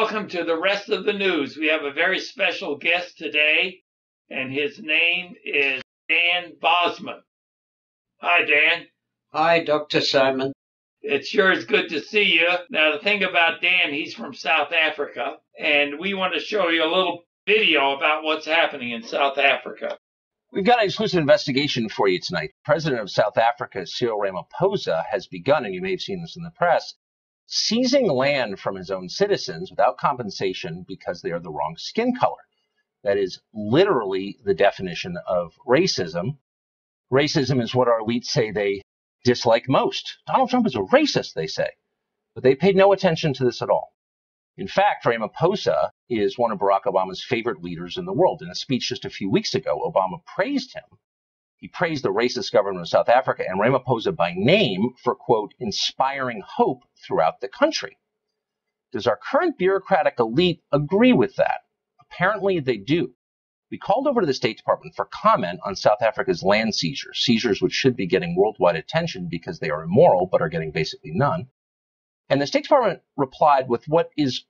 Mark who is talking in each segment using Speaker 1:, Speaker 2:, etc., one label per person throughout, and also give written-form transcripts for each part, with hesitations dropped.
Speaker 1: welcome to the rest of the news. We have a very special guest today, and his name is Dan Bosman. Hi, Dan.
Speaker 2: Hi, Dr. Simon.
Speaker 1: It sure is good to see you. Now, the thing about Dan, he's from South Africa, and we want to show you a little video about what's happening in South Africa.
Speaker 3: We've got an exclusive investigation for you tonight. President of South Africa, Cyril Ramaphosa, has begun, and you may have seen this in the press, seizing land from his own citizens without compensation because they are the wrong skin color. That is literally the definition of racism. Racism is what our elites say they dislike most. Donald Trump is a racist, they say. But they paid no attention to this at all. In fact, Ramaphosa is one of Barack Obama's favorite leaders in the world. In a speech just a few weeks ago, Obama praised him. He praised the racist government of South Africa and Ramaphosa by name for, quote, inspiring hope throughout the country. Does our current bureaucratic elite agree with that? Apparently they do. We called over to the State Department for comment on South Africa's land seizures which should be getting worldwide attention because they are immoral but are getting basically none. And the State Department replied with what is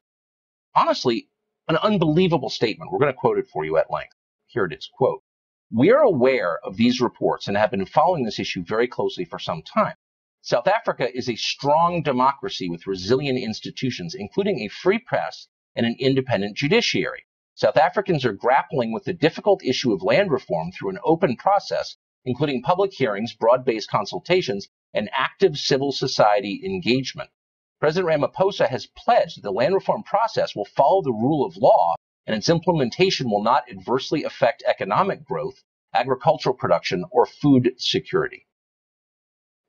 Speaker 3: honestly an unbelievable statement. We're going to quote it for you at length. Here it is, quote, "We are aware of these reports and have been following this issue very closely for some time. South Africa is a strong democracy with resilient institutions, including a free press and an independent judiciary. South Africans are grappling with the difficult issue of land reform through an open process, including public hearings, broad-based consultations, and active civil society engagement. President Ramaphosa has pledged that the land reform process will follow the rule of law and its implementation will not adversely affect economic growth, agricultural production, or food security."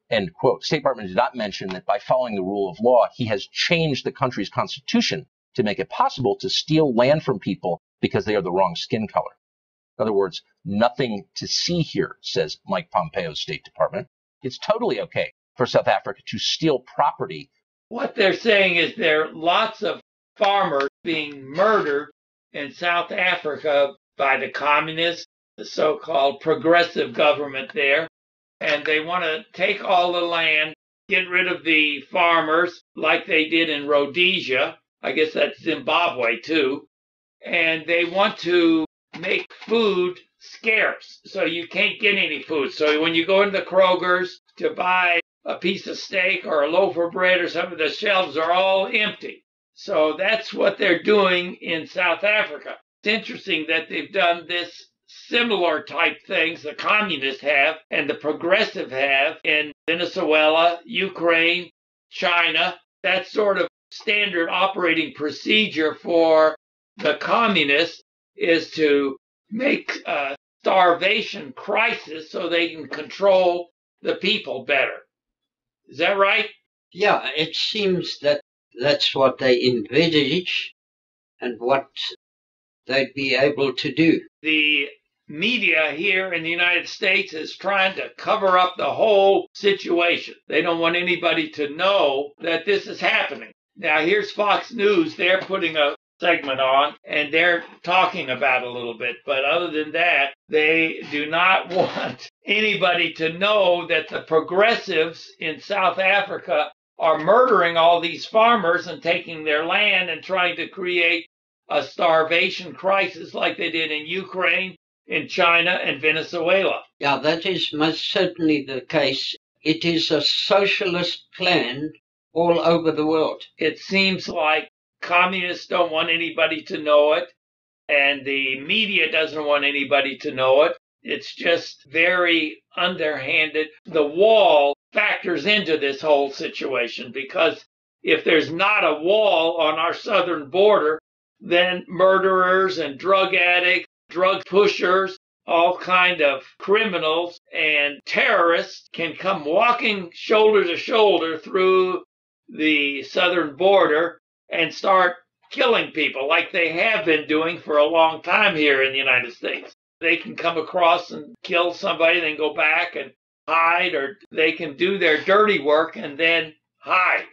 Speaker 3: End quote. State Department did not mention that by following the rule of law, he has changed the country's constitution to make it possible to steal land from people because they are the wrong skin color. In other words, nothing to see here, says Mike Pompeo's State Department. It's totally okay for South Africa to steal property.
Speaker 1: What they're saying is there are lots of farmers being murdered in South Africa by the communists, the so-called progressive government there, and they want to take all the land, get rid of the farmers like they did in Rhodesia. I guess that's Zimbabwe too. And they want to make food scarce, so you can't get any food. So when you go into Kroger's to buy a piece of steak or a loaf of bread or something, the shelves are all empty. So that's what they're doing in South Africa. It's interesting that they've done this similar type things the communists have and the progressive have in Venezuela, Ukraine, China. That sort of standard operating procedure for the communists is to make a starvation crisis so they can control the people better. Is that right?
Speaker 2: Yeah, it seems that that's what they envisage and what they'd be able to do.
Speaker 1: The media here in the United States is trying to cover up the whole situation. They don't want anybody to know that this is happening. Now, here's Fox News. They're putting a segment on, and they're talking about it a little bit. But other than that, they do not want anybody to know that the progressives in South Africa are murdering all these farmers and taking their land and trying to create a starvation crisis like they did in Ukraine, in China, and Venezuela.
Speaker 2: Yeah, that is most certainly the case. It is a socialist plan all over the world.
Speaker 1: It seems like communists don't want anybody to know it, and the media doesn't want anybody to know it. It's just very underhanded. The wall factors into this whole situation because if there's not a wall on our southern border, then murderers and drug addicts, drug pushers, all kind of criminals and terrorists can come walking shoulder to shoulder through the southern border and start killing people like they have been doing for a long time here in the United States. They can come across and kill somebody, then go back and hide, or they can do their dirty work and then hide.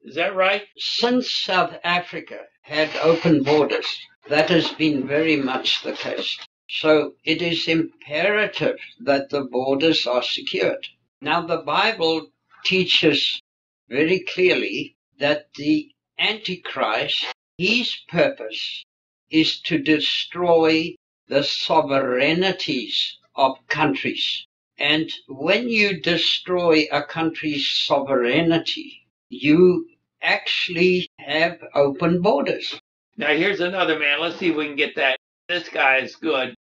Speaker 1: Is that right?
Speaker 2: Since South Africa had open borders, that has been very much the case. So it is imperative that the borders are secured. Now, the Bible teaches very clearly that the Antichrist His purpose is to destroy the sovereignties of countries. And when you destroy a country's sovereignty, you actually have open borders.
Speaker 1: Now here's another man. Let's see if we can get that. This guy is good.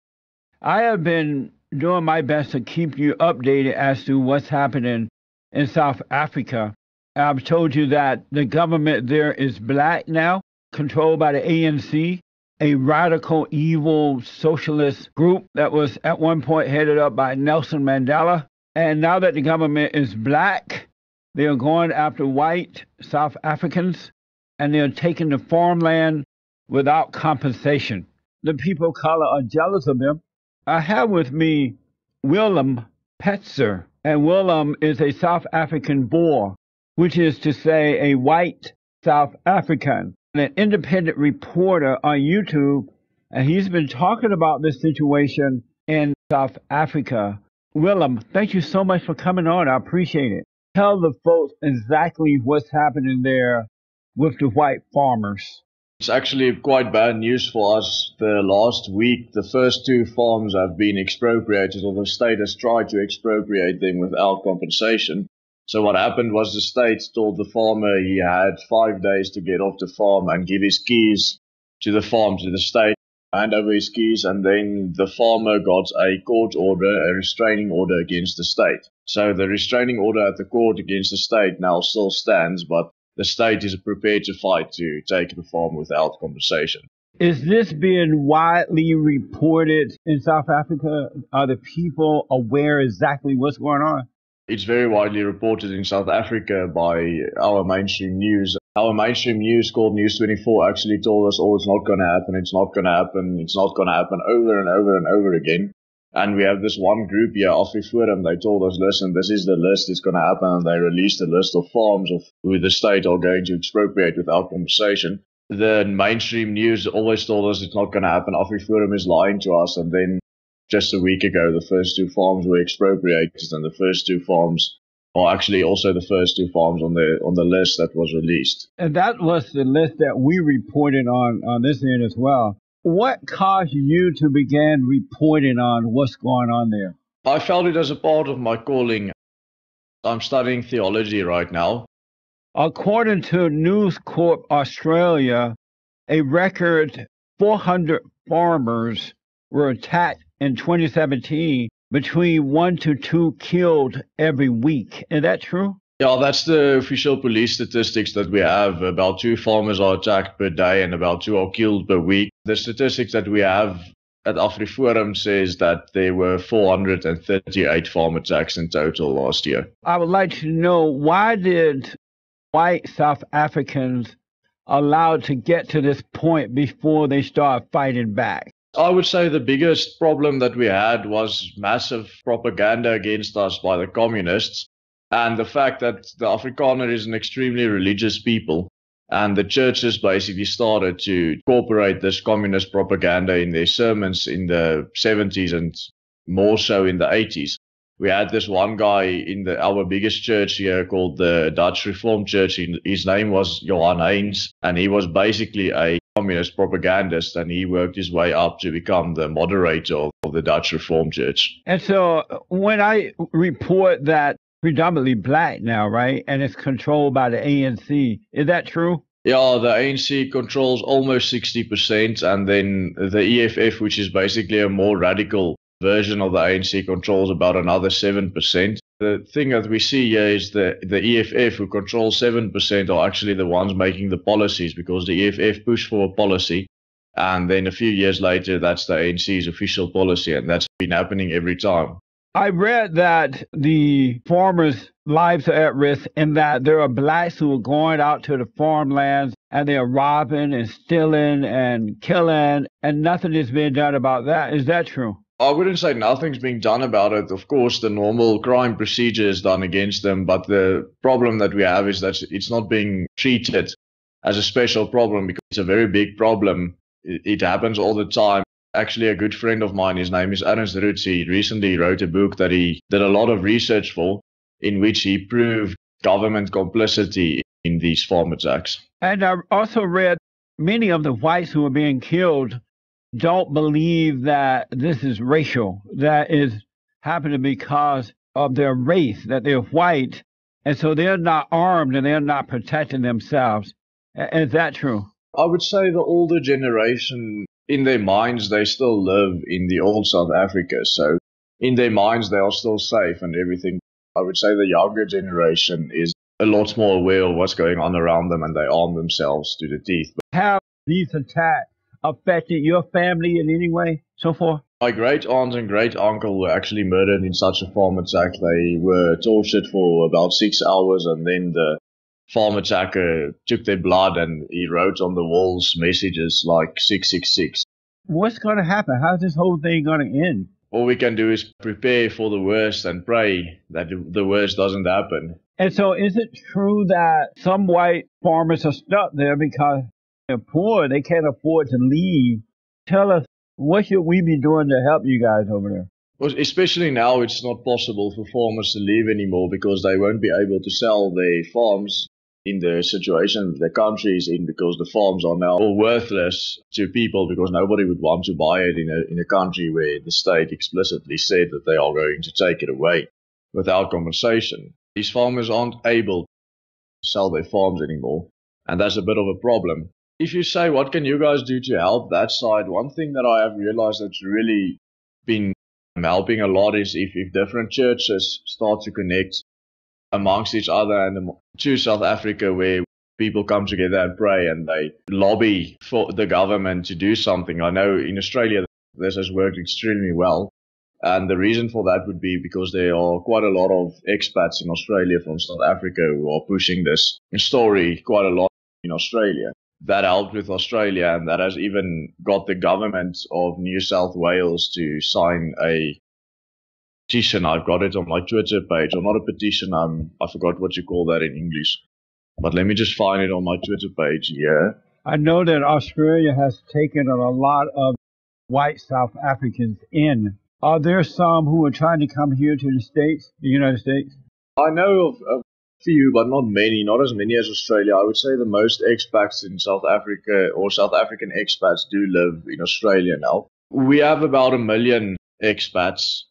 Speaker 4: I have been doing my best to keep you updated as to what's happening in South Africa. I've told you that the government there is black now, controlled by the ANC, a radical, evil socialist group that was at one point headed up by Nelson Mandela. And now that the government is black, they are going after white South Africans, and they're taking the farmland without compensation. The people of color are jealous of them. I have with me Willem Petzer, and Willem is a South African Boer, which is to say a white South African, an independent reporter on YouTube, and he's been talking about this situation in South Africa. Willem, thank you so much for coming on. I appreciate it. Tell the folks exactly what's happening there with the white farmers.
Speaker 5: It's actually quite bad news for us. The last week, the first 2 farms have been expropriated, or the state has tried to expropriate them without compensation. So what happened was the state told the farmer he had 5 days to get off the farm and give his keys to the farm to the state, hand over his keys, and then the farmer got a court order, a restraining order against the state. So the restraining order at the court against the state now still stands, but the state is prepared to fight to take the farm without compensation.
Speaker 4: Is this being widely reported in South Africa? Are the people aware exactly what's going on?
Speaker 5: It's very widely reported in South Africa by our mainstream news. Our mainstream news called News 24 actually told us, oh, it's not going to happen, it's not going to happen, it's not going to happen over and over and over again. And we have this one group here, AfriForum, they told us, listen, this is the list, it's going to happen. And they released a list of farms of who the state are going to expropriate without compensation. The mainstream news always told us it's not going to happen. AfriForum is lying to us. And then just a week ago, the first 2 farms were expropriated. And the first 2 farms are actually also the first 2 farms on the list that was released.
Speaker 4: And that was the list that we reported on this end as well. What caused you to begin reporting on what's going on there?
Speaker 5: I felt it as a part of my calling. I'm studying theology right now.
Speaker 4: According to News Corp Australia, a record 400 farmers were attacked in 2017, between 1 to 2 killed every week. Is that true?
Speaker 5: Yeah, that's the official police statistics that we have. About 2 farmers are attacked per day and about 2 are killed per week. The statistics that we have at AfriForum says that there were 438 farm attacks in total last year.
Speaker 4: I would like to know, why did white South Africans allowed to get to this point before they start fighting back?
Speaker 5: I would say the biggest problem that we had was massive propaganda against us by the communists. And the fact that the Afrikaner is an extremely religious people, and the churches basically started to incorporate this communist propaganda in their sermons in the 70s and more so in the 80s. We had this one guy in our biggest church here called the Dutch Reformed Church. His name was Johan Heinz, and he was basically a communist propagandist, and he worked his way up to become the moderator of the Dutch Reformed Church.
Speaker 4: And so when I report that predominantly black now, right? And it's controlled by the ANC. Is that true?
Speaker 5: Yeah, the ANC controls almost 60%, and then the EFF, which is basically a more radical version of the ANC, controls about another 7%. The thing that we see here is the EFF, who controls 7%, are actually the ones making the policies, because the EFF pushed for a policy, and then a few years later, that's the ANC's official policy, and that's been happening every time.
Speaker 4: I read that the farmers' lives are at risk and that there are blacks who are going out to the farmlands and they are robbing and stealing and killing, and nothing is being done about that. Is that true?
Speaker 5: I wouldn't say nothing's being done about it. Of course, the normal crime procedure is done against them, but the problem that we have is that it's not being treated as a special problem, because it's a very big problem. It happens all the time. Actually, a good friend of mine, his name is Ernst Roots, he recently wrote a book that he did a lot of research for, in which he proved government complicity in these farm attacks.
Speaker 4: And I also read many of the whites who are being killed don't believe that this is racial, that is happening because of their race, that they're white, and so they're not armed and they're not protecting themselves. Is that true?
Speaker 5: I would say the older generation, in their minds, they still live in the old South Africa. So in their minds, they are still safe and everything. I would say the younger generation is a lot more aware of what's going on around them and they arm themselves to the teeth.
Speaker 4: Have these attacks affected your family in any way so far?
Speaker 5: My great aunt and great uncle were actually murdered in such a farm attack. They were tortured for about 6 hours, and then the farm attacker took their blood and he wrote on the walls messages like 666.
Speaker 4: What's going to happen? How's this whole thing going to end?
Speaker 5: All we can do is prepare for the worst and pray that the worst doesn't happen.
Speaker 4: And so is it true that some white farmers are stuck there because they're poor, they can't afford to leave? Tell us, what should we be doing to help you guys over there?
Speaker 5: Well, especially now, it's not possible for farmers to leave anymore because they won't be able to sell their farms in the situation the country is in, because the farms are now all worthless to people because nobody would want to buy it in a country where the state explicitly said that they are going to take it away without compensation. These farmers aren't able to sell their farms anymore, and that's a bit of a problem. If you say, what can you guys do to help that side? One thing that I have realized that's really been helping a lot is if different churches start to connect amongst each other and to South Africa, where people come together and pray and they lobby for the government to do something. I know in Australia this has worked extremely well. And the reason for that would be because there are quite a lot of expats in Australia from South Africa who are pushing this story quite a lot in Australia. That helped with Australia, and that has even got the government of New South Wales to sign a petition. I've got it on my Twitter page, or not a petition, I forgot what you call that in English. But let me just find it on my Twitter page here.
Speaker 4: I know that Australia has taken a lot of white South Africans in. Are there some who are trying to come here to the United States?
Speaker 5: I know of a few, but not many, not as many as Australia. I would say the most expats in South Africa, or South African expats, do live in Australia now. We have about 1 million expats,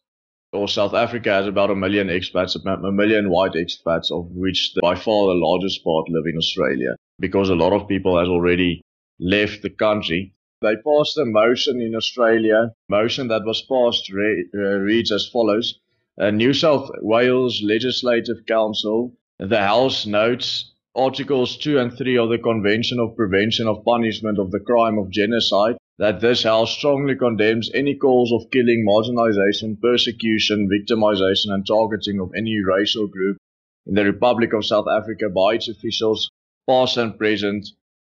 Speaker 5: or South Africa has about 1 million expats, 1 million white expats, of which by far the largest part live in Australia, because a lot of people has already left the country. They passed a motion in Australia. Motion that was passed reads as follows. New South Wales Legislative Council, the House notes Articles 2 and 3 of the Convention of Prevention of Punishment of the Crime of Genocide, that this House strongly condemns any calls of killing, marginalization, persecution, victimization and targeting of any racial group in the Republic of South Africa by its officials, past and present,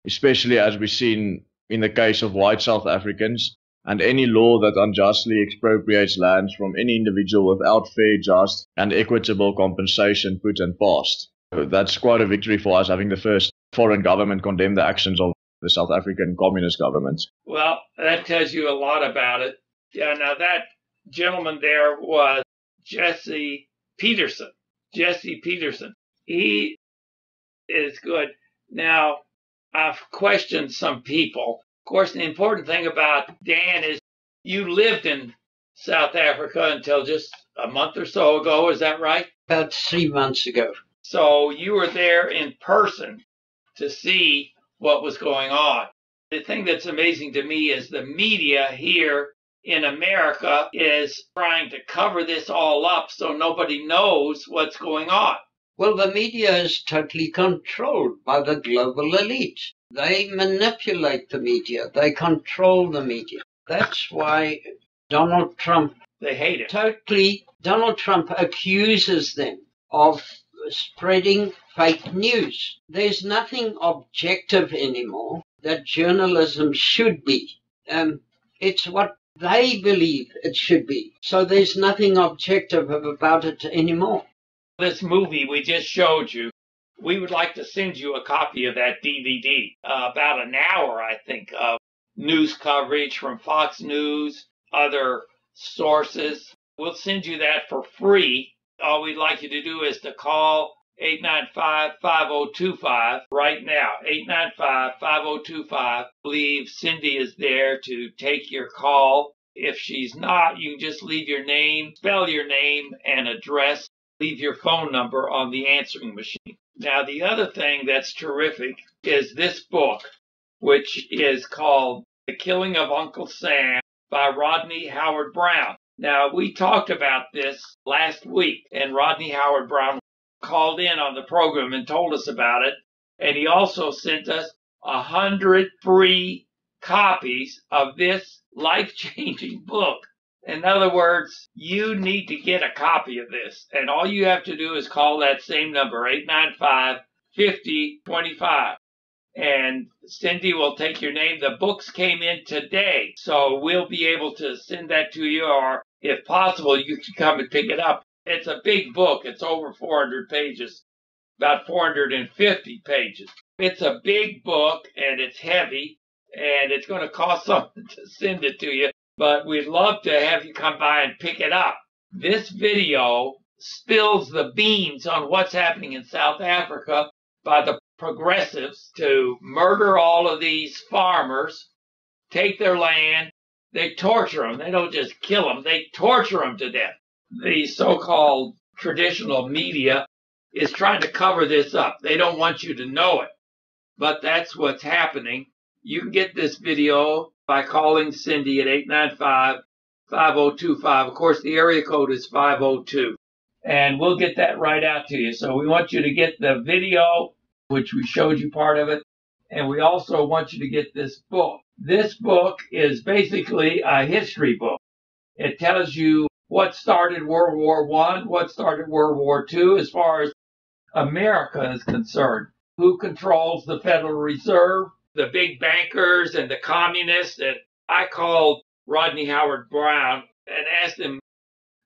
Speaker 5: especially as we've seen in the case of white South Africans, and any law that unjustly expropriates lands from any individual without fair, just, and equitable compensation put and passed. So that's quite a victory for us, having the first foreign government condemn the actions of the South African Communist government.
Speaker 1: Well, that tells you a lot about it. Yeah, now that gentleman there was Jesse Peterson. Jesse Peterson. He is good. Now, I've questioned some people. Of course, the important thing about Dan is you lived in South Africa until just a month or so ago. Is that right?
Speaker 2: About 3 months ago.
Speaker 1: So you were there in person to see what was going on. The thing that's amazing to me is the media here in America is trying to cover this all up so nobody knows what's going on.
Speaker 2: Well, the media is totally controlled by the global elite. They manipulate the media. They control the media. That's why Donald Trump,
Speaker 1: They hate it.
Speaker 2: Donald Trump accuses them of spreading fake news. There's nothing objective anymore that journalism should be. It's what they believe it should be. So there's nothing objective about it anymore.
Speaker 1: This movie we just showed you, we would like to send you a copy of that DVD. About an hour, I think, of news coverage from Fox News, other sources. We'll send you that for free. All we'd like you to do is to call 895-5025 right now. 895-5025. I believe Cindy is there to take your call. If she's not, you can just leave your name, spell your name and address, leave your phone number on the answering machine. Now, the other thing that's terrific is this book, which is called The Killing of Uncle Sam by Rodney Howard Brown. Now, we talked about this last week, and Rodney Howard Brown called in on the program and told us about it. And he also sent us 100 free copies of this life-changing book. In other words, you need to get a copy of this. And all you have to do is call that same number, 895-5025. And Cindy will take your name. The books came in today, so we'll be able to send that to you, or if possible, you can come and pick it up. It's a big book. It's over 400 pages, about 450 pages. It's a big book, and it's heavy, and it's going to cost something to send it to you, but we'd love to have you come by and pick it up. This video spills the beans on what's happening in South Africa by the progressives to murder all of these farmers, take their land. They torture them. They don't just kill them. They torture them to death. The so-called traditional media is trying to cover this up. They don't want you to know it, but that's what's happening. You can get this video by calling Cindy at 895-5025. Of course, the area code is 502, and we'll get that right out to you. So we want you to get the video, which we showed you part of it, and we also want you to get this book. This book is basically a history book. It tells you what started World War I, what started World War II as far as America is concerned. Who controls the Federal Reserve, the big bankers and the communists. And I called Rodney Howard Brown and asked him,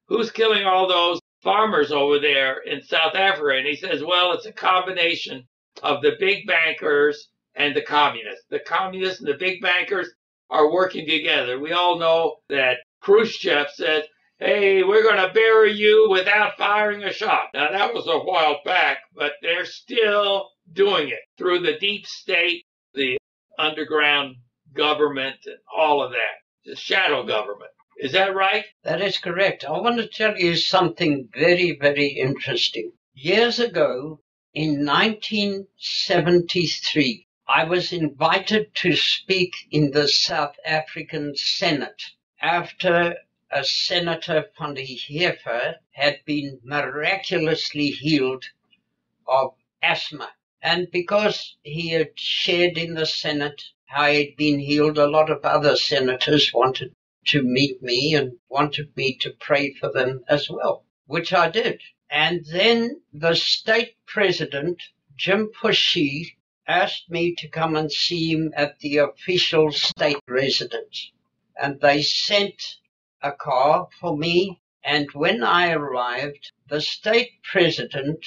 Speaker 1: who's killing all those farmers over there in South Africa? And he says, well, it's a combination of the big bankers and the communists. The communists and the big bankers are working together. We all know that Khrushchev said, hey, we're going to bury you without firing a shot. Now, that was a while back, but they're still doing it through the deep state, the underground government, and all of that, the shadow government. Is that right?
Speaker 2: That is correct. I want to tell you something very, very interesting. Years ago, in 1973, I was invited to speak in the South African Senate after a Senator van der Heever had been miraculously healed of asthma. And because he had shared in the Senate how he'd been healed, a lot of other senators wanted to meet me and wanted me to pray for them as well, which I did. And then the state president, Jim Pushy, asked me to come and see him at the official state residence. And they sent a car for me. And when I arrived, the state president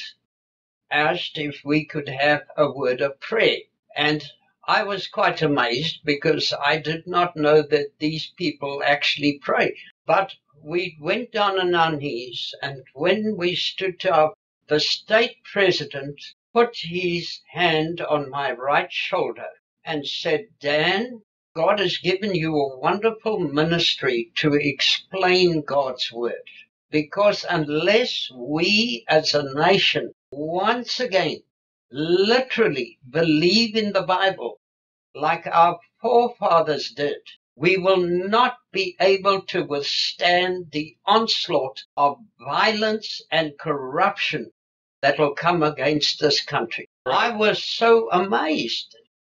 Speaker 2: asked if we could have a word of prayer. And I was quite amazed because I did not know that these people actually pray. But we went down on our knees, and when we stood up, the state president put his hand on my right shoulder and said, Dan, God has given you a wonderful ministry to explain God's word. Because unless we as a nation once again literally believe in the Bible like our forefathers did, we will not be able to withstand the onslaught of violence and corruption that will come against this country. I was so amazed.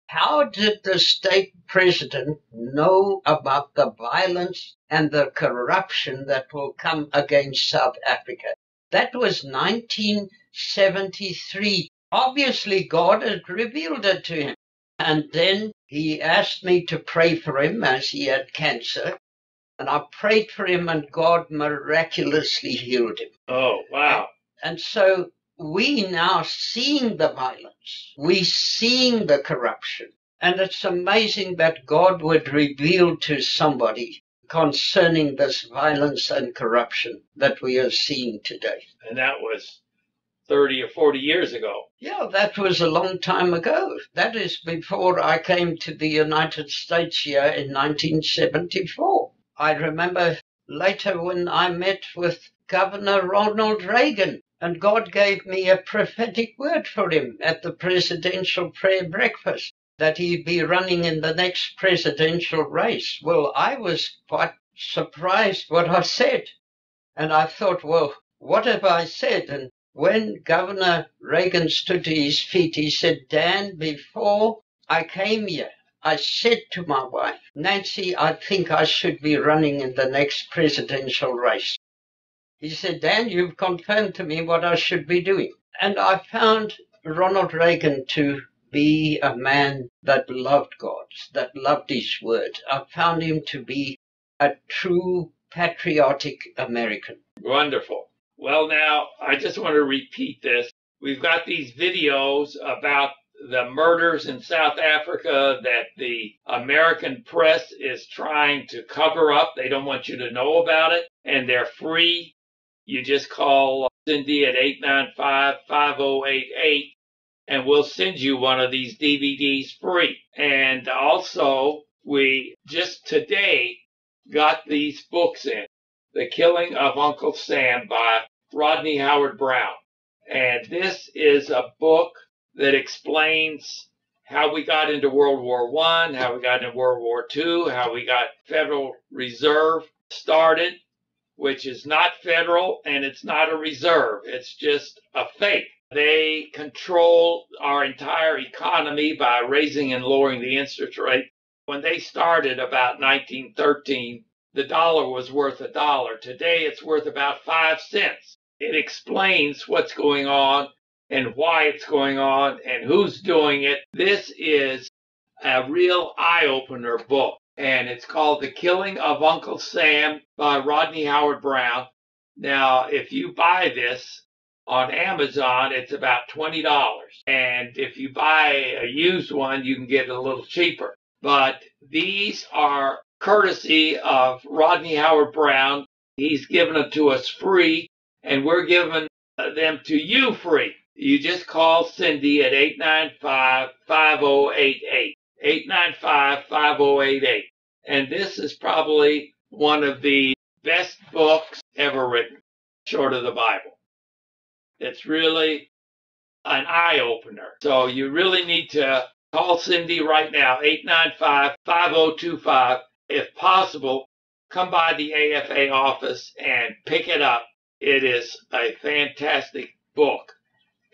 Speaker 2: How did the state president know about the violence and the corruption that will come against South Africa? That was 1973. Obviously, God had revealed it to him. And then he asked me to pray for him as he had cancer. And I prayed for him, and God miraculously healed him.
Speaker 1: Oh, wow.
Speaker 2: And so we now seeing the violence, we seeing the corruption, and it's amazing that God would reveal to somebody concerning this violence and corruption that we are seeing today.
Speaker 1: And that was 30 or 40 years ago.
Speaker 2: Yeah, that was a long time ago. That is before I came to the United States here in 1974. I remember later when I met with Governor Ronald Reagan, and God gave me a prophetic word for him at the presidential prayer breakfast, that he'd be running in the next presidential race. Well, I was quite surprised what I said. And I thought, well, what have I said? And when Governor Reagan stood to his feet, he said, Dan, before I came here, I said to my wife, Nancy, I think I should be running in the next presidential race. He said, Dan, you've confirmed to me what I should be doing. And I found Ronald Reagan to be a man that loved God, that loved his word. I found him to be a true patriotic American.
Speaker 1: Wonderful. Well, now, I just want to repeat this. We've got these videos about the murders in South Africa that the American press is trying to cover up. They don't want you to know about it, and they're free. You just call Cindy at 895-5088, and we'll send you one of these DVDs free. And also, we just today got these books in. The Killing of Uncle Sam by Rodney Howard Brown. And this is a book that explains how we got into World War I, how we got into World War II, how we got Federal Reserve started, which is not federal and it's not a reserve. It's just a fake. They control our entire economy by raising and lowering the interest rate. When they started about 1913, the dollar was worth $1. Today it's worth about 5 cents. It explains what's going on and why it's going on and who's doing it. This is a real eye-opener book, and it's called The Killing of Uncle Sam by Rodney Howard Brown. Now, if you buy this on Amazon, it's about $20. And if you buy a used one, you can get it a little cheaper. But these are courtesy of Rodney Howard Brown. He's given them to us free, and we're giving them to you free. You just call Cindy at 895-5088. 895-5088. And this is probably one of the best books ever written, short of the Bible. It's really an eye-opener. So you really need to call Cindy right now, 895-5025. If possible, come by the AFA office and pick it up. It is a fantastic book.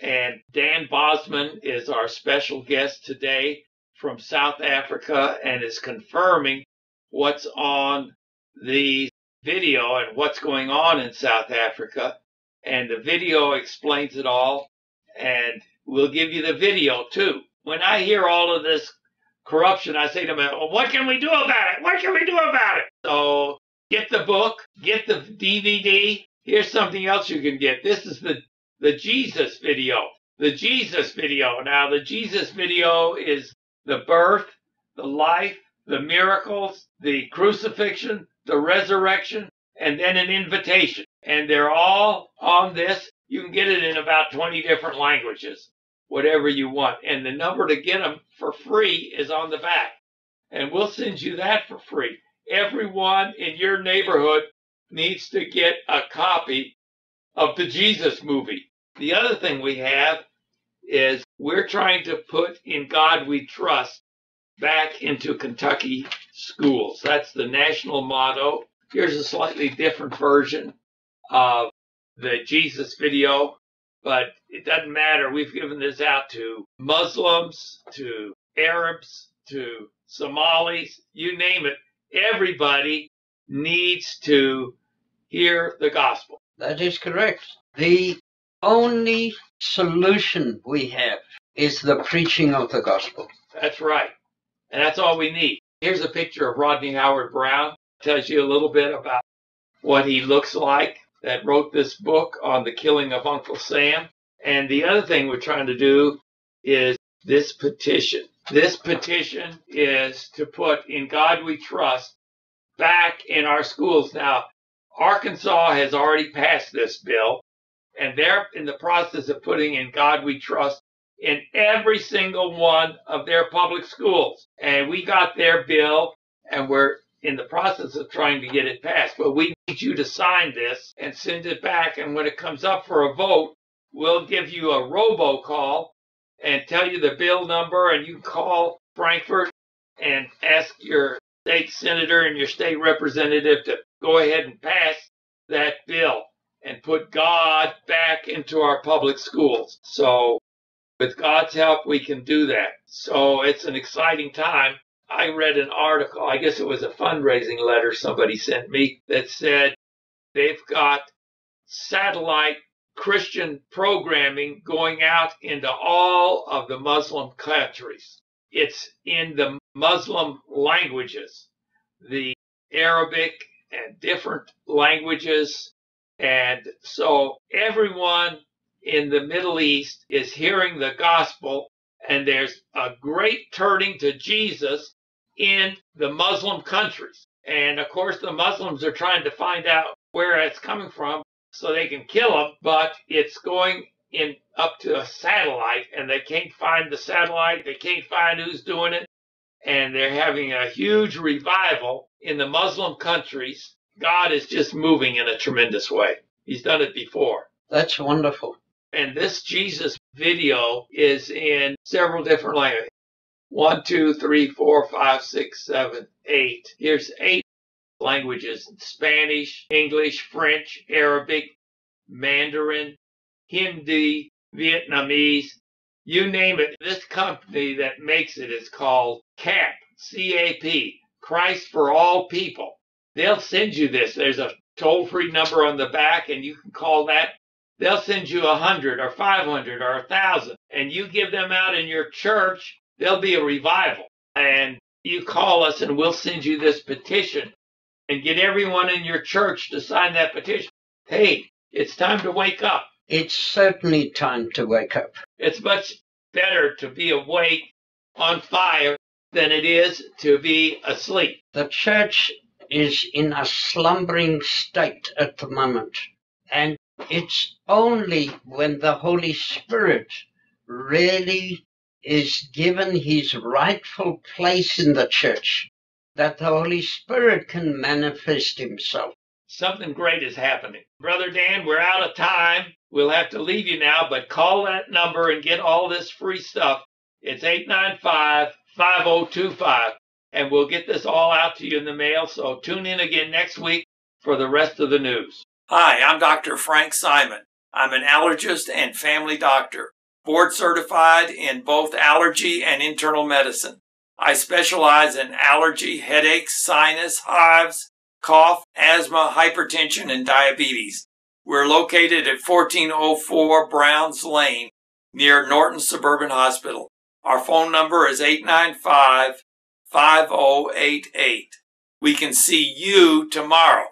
Speaker 1: And Dan Bosman is our special guest today from South Africa and is confirming what's on the video and what's going on in South Africa. And the video explains it all. And we'll give you the video too. When I hear all of this corruption, I say to them, well, what can we do about it? What can we do about it? So get the book, get the DVD. Here's something else you can get. This is the Jesus video. The Jesus video. Now, the Jesus video is the birth, the life, the miracles, the crucifixion, the resurrection, and then an invitation. And they're all on this. You can get it in about 20 different languages, whatever you want. And the number to get them for free is on the back. And we'll send you that for free. Everyone in your neighborhood needs to get a copy of the Jesus movie. The other thing we have is we're trying to put In God We Trust back into Kentucky schools. That's the national motto. Here's a slightly different version of the Jesus video, but it doesn't matter. We've given this out to Muslims, to Arabs, to Somalis, you name it. Everybody needs to hear the gospel.
Speaker 2: That is correct. The only solution we have is the preaching of the gospel.
Speaker 1: That's right. And that's all we need. Here's a picture of Rodney Howard Brown. Tells you a little bit about what he looks like that wrote this book on the killing of Uncle Sam. And the other thing we're trying to do is this petition. This petition is to put In God We Trust back in our schools. Now, Arkansas has already passed this bill, And they're in the process of putting In God We Trust in every single one of their public schools. And we got their bill, and we're in the process of trying to get it passed. But we need you to sign this and send it back. And when it comes up for a vote, we'll give you a robocall and tell you the bill number, and you can call Frankfurt and ask your state senator and your state representative to go ahead and pass that bill and put God back into our public schools. So with God's help, we can do that. So it's an exciting time. I read an article, I guess it was a fundraising letter somebody sent me, that said they've got satellite Christian programming going out into all of the Muslim countries. It's in the Muslim languages, the Arabic and different languages. And so everyone in the Middle East is hearing the gospel, and there's a great turning to Jesus in the Muslim countries. And of course, the Muslims are trying to find out where it's coming from so they can kill them, but it's going in up to a satellite, and they can't find the satellite. They can't find who's doing it. And they're having a huge revival in the Muslim countries. God is just moving in a tremendous way. He's done it before.
Speaker 2: That's wonderful.
Speaker 1: And this Jesus video is in several different languages. 1, 2, 3, 4, 5, 6, 7, 8. Here's 8 languages: Spanish, English, French, Arabic, Mandarin, Hindi, Vietnamese, you name it. This company that makes it is called CAP, C-A-P, Christ for All People. They'll send you this. There's a toll-free number on the back, and you can call that. They'll send you 100 or 500 or 1,000, and you give them out in your church. There'll be a revival, and you call us, and we'll send you this petition and get everyone in your church to sign that petition. Hey, it's time to wake up.
Speaker 2: It's certainly time to wake up.
Speaker 1: It's much better to be awake on fire than it is to be asleep.
Speaker 2: The church is in a slumbering state at the moment. And it's only when the Holy Spirit really is given his rightful place in the church that the Holy Spirit can manifest himself.
Speaker 1: Something great is happening. Brother Dan, we're out of time. We'll have to leave you now, but call that number and get all this free stuff. It's 895-5025, and we'll get this all out to you in the mail, so tune in again next week for the rest of the news. Hi, I'm Dr. Frank Simon. I'm an allergist and family doctor, board certified in both allergy and internal medicine. I specialize in allergy, headaches, sinus, hives, cough, asthma, hypertension, and diabetes. We're located at 1404 Browns Lane near Norton Suburban Hospital. Our phone number is 895-5088. We can see you tomorrow.